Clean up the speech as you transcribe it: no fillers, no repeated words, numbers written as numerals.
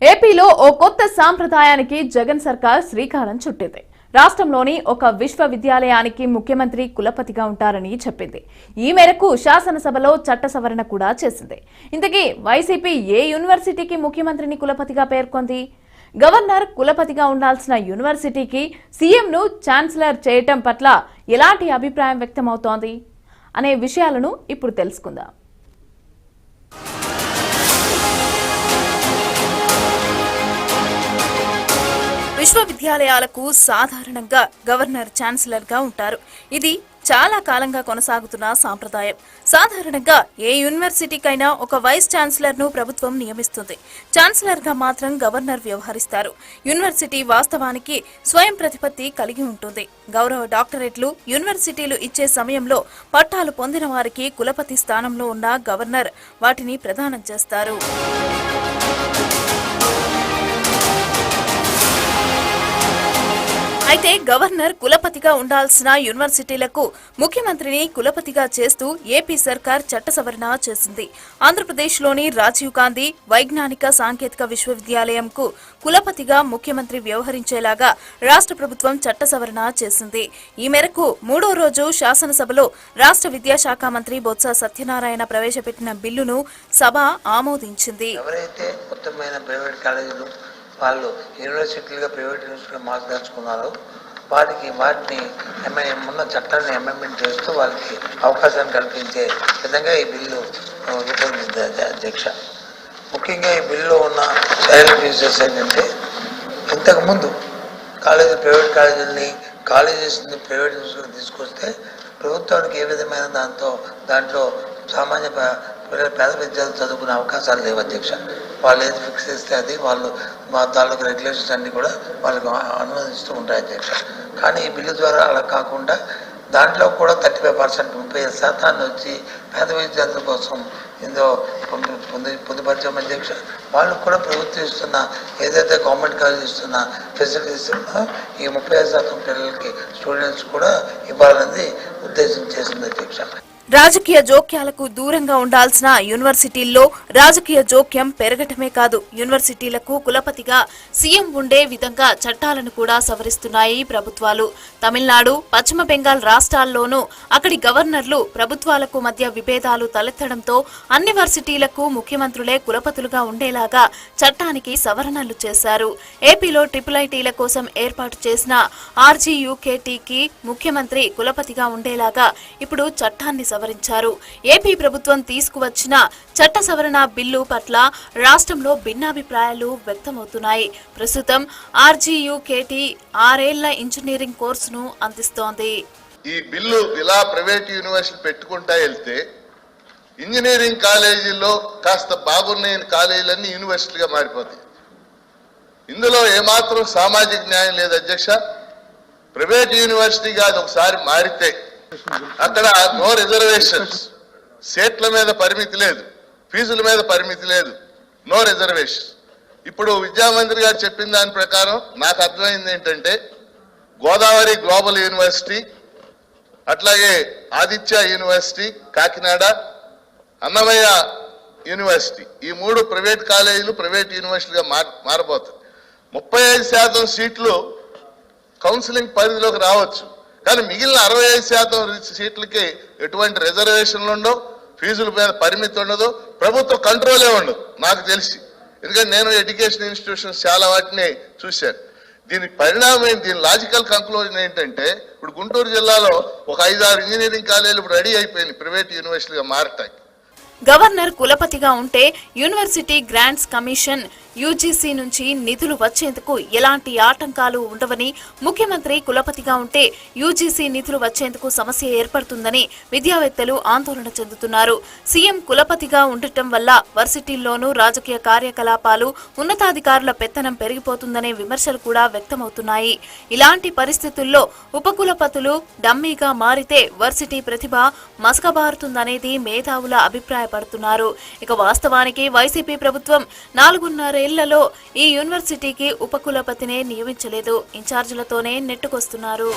ఏపీలో ఓ కొత్త సాంప్రదాయానికి జగన్ సర్కార్ శ్రీకారం చుట్టింది. రాష్ట్రంలోని ఒక విశ్వవిద్యాలయానికి ముఖ్యమంత్రి కులపతిగా ఉంటారని చెప్పింది. ఈ మేరకు శాసనసభలో చట్ట సవరణ కూడా చేసింది. ఇంతకీ వైసీపీ ఏ యూనివర్సిటీకి ముఖ్యమంత్రిని కులపతిగా పేర్కొంది? గవర్నర్ కులపతిగా ఉండాల్సిన యూనివర్సిటీకి సీఎంను ఛాన్సలర్ చేయటం పట్ల ఎలాంటి అభిప్రాయం వ్యక్తమవుతోంది అనే విషయాలను ఇప్పుడు తెలుసుకుందాం. విశ్వవిద్యాలయాలకు సాధారణంగా గవర్నర్ ఛాన్సలర్ గా ఉంటారు. ఇది చాలా కాలంగా కొనసాగుతున్న సాంప్రదాయం. సాధారణంగా ఏ యూనివర్సిటీకైనా ఒక వైస్ ఛాన్సలర్ ను ప్రభుత్వం నియమిస్తుంది. ఛాన్సలర్ గా మాత్రం గవర్నర్ వ్యవహరిస్తారు. యూనివర్సిటీ వాస్తవానికి స్వయం ప్రతిపత్తి కలిగి ఉంటుంది. గౌరవ డాక్టరేట్లు యూనివర్సిటీలు ఇచ్చే సమయంలో పట్టాలు పొందిన వారికి కులపతి స్థానంలో ఉన్న గవర్నర్ వాటిని ప్రదానం చేస్తారు. అయితే గవర్నర్ కులపతిగా ఉండాల్సిన యూనివర్సిటీలకు ముఖ్యమంత్రిని కులపతిగా చేస్తూ ఏపీ సర్కార్ చట్ట సవరణ చేసింది. ఆంధ్రప్రదేశ్లోని రాజీవ్ గాంధీ వైజ్ఞానిక సాంకేతిక విశ్వవిద్యాలయంకు కులపతిగా ముఖ్యమంత్రి వ్యవహరించేలాగా రాష్ట్ర ప్రభుత్వం చట్ట సవరణ చేసింది. ఈ మేరకు మూడో రోజు శాసనసభలో రాష్ట్ర విద్యాశాఖ మంత్రి బొత్స సత్యనారాయణ ప్రవేశపెట్టిన బిల్లును సభ ఆమోదించింది. వాళ్ళు యూనివర్సిటీలుగా ప్రైవేట్ యూనివర్సిటీగా మార్చదలుచుకున్నారు. వాటిని ఉన్న చట్టాన్ని అమెండ్మెంట్ చేస్తూ వాళ్ళకి అవకాశాన్ని కల్పించే విధంగా ఈ బిల్లు రూపొందింది అధ్యక్ష. ముఖ్యంగా ఈ బిల్లులో ఉన్న సైలెంట్ ఫీచర్స్ ఏంటంటే, ఇంతకుముందు ప్రైవేట్ కాలేజీలని ప్రైవేట్ యూనివర్సిటీలు తీసుకొస్తే ప్రభుత్వానికి ఏ విధమైన దాంట్లో సామాన్య పేద విద్యార్థులు చదువుకునే అవకాశాలు లేవు అధ్యక్ష. వాళ్ళు ఏది ఫిక్స్ చేస్తే అది వాళ్ళు మా తాలూకు రెగ్యులేషన్స్ అన్నీ కూడా వాళ్ళకు అనుమతిస్తూ ఉంటాయి అధ్యక్ష. కానీ ఈ బిల్లు ద్వారా అలా కాకుండా దాంట్లో కూడా 35% 35% వచ్చి పేద విద్యార్థుల కోసం ఇందులో పొందుపరిచాం అధ్యక్ష. వాళ్ళకు కూడా ప్రభుత్వం ఇస్తున్న ఏదైతే గవర్నమెంట్ కాలేజ్ ఇస్తున్న ఫెసిలిటీస్ ఈ 35% పిల్లలకి స్టూడెంట్స్ కూడా ఇవ్వాలనేది ఉద్దేశం చేసింది అధ్యక్ష. రాజకీయ జోక్యాలకు దూరంగా ఉండాల్సిన యూనివర్సిటీల్లో రాజకీయ జోక్యం పెరగటమే కాదు, యూనివర్సిటీలకు కులపతిగా సీఎం ఉండే విధంగా చట్టాలను కూడా సవరిస్తున్నాయి ప్రభుత్వాలు. తమిళనాడు, పశ్చిమ బెంగాల్ రాష్ట్రాల్లోనూ అక్కడి గవర్నర్లు ప్రభుత్వాలకు మధ్య విభేదాలు తలెత్తడంతో అన్ని వర్సిటీలకు ముఖ్యమంత్రులే కులపతులుగా ఉండేలాగా చట్టానికి సవరణలు చేశారు. ఏపీలో ట్రిపుల్ కోసం ఏర్పాటు చేసిన RGUKTకి ముఖ్యమంత్రి కులపతిగా ఉండేలాగా ఇప్పుడు చట్టాన్ని సవరించారు. ఏపీ ప్రభుత్వం తీసుకువచ్చిన చట్ట సవరణ బిల్లు పట్ల రాష్ట్రంలో భిన్నాభిప్రాయాలు వ్యక్తమవుతున్నాయి. ప్రస్తుతం RGUKT 6 ఏళ్ల ఇంజనీరింగ్ కోర్సును అందిస్తోంది. ఈ బిల్లు ఇలా ప్రైవేట్ యూనివర్సిటీ పెట్టుకుంటా వెళ్తే ఇంజనీరింగ్ కాలేజీల్లో కాస్త బాగున్న కాలేజీలన్నీ యూనివర్సిటీగా మారిపోతాయి. ఇందులో ఏమాత్రం సామాజిక న్యాయం లేదు అధ్యక్ష. ప్రైవేట్ యూనివర్సిటీగా అది ఒకసారి మారితే అక్కడ నో రిజర్వేషన్స్, సీట్ల మీద పరిమితి లేదు, ఫీజుల మీద పరిమితి లేదు, నో రిజర్వేషన్. ఇప్పుడు విద్యామంత్రి గారు చెప్పిన దాని ప్రకారం నాకు అర్థమైంది ఏంటంటే, గోదావరి గ్లోబల్ యూనివర్సిటీ, అట్లాగే ఆదిత్య యూనివర్సిటీ కాకినాడ, అన్నమయ్య యూనివర్సిటీ, ఈ 3 ప్రైవేట్ కాలేజీలు ప్రైవేట్ యూనివర్సిటీగా మారబోతాయి. 35% సీట్లు కౌన్సిలింగ్ పరిధిలోకి రావచ్చు. కానీ మిగిలిన 65% సీట్లకి ఎటువంటి రిజర్వేషన్లు ఉండవు, ఫీజుల మీద పరిమితి ఉండదు, ప్రభుత్వ కంట్రోలే ఉండదు నాకు తెలిసి. ఎందుకంటే నేను ఎడ్యుకేషన్ ఇన్స్టిట్యూషన్స్ చాలా వాటిని చూశాను. దీని పరిణామం, దీని లాజికల్ కంక్లూజన్ ఏంటంటే, ఇప్పుడు గుంటూరు జిల్లాలో ఒక 5-6 ఇంజనీరింగ్ కాలేజీలు ఇప్పుడు రెడీ అయిపోయింది ప్రైవేట్ యూనివర్సిటీగా మారటానికి. గవర్నర్ కులపతిగా ఉంటే యూనివర్సిటీ గ్రాంట్స్ కమిషన్ UGC నుంచి నిధులు వచ్చేందుకు ఎలాంటి ఆటంకాలు ఉండవని, ముఖ్యమంత్రి కులపతిగా ఉంటే UGC నిధులు వచ్చేందుకు సమస్య ఏర్పడుతుందని విద్యావేత్తలు ఆందోళన చెందుతున్నారు. సీఎం కులపతిగా ఉండటం వల్ల వర్సిటీల్లోనూ రాజకీయ కార్యకలాపాలు, ఉన్నతాధికారుల పెత్తనం పెరిగిపోతుందనే విమర్శలు కూడా వ్యక్తమవుతున్నాయి. ఇలాంటి పరిస్థితుల్లో ఉపకులపతులు డమ్మీగా మారితే వర్సిటీ ప్రతిభ మసకబారుతుందనేది మేధావుల అభిప్రాయపడుతున్నారు. ఇక వాస్తవానికి వైసీపీ ప్రభుత్వం 4.5 ఏళ్లలో ఈ యూనివర్సిటీకి ఉపకులపతినే నియమించలేదు, ఇన్ఛార్జీలతోనే నెట్టుకొస్తున్నారు.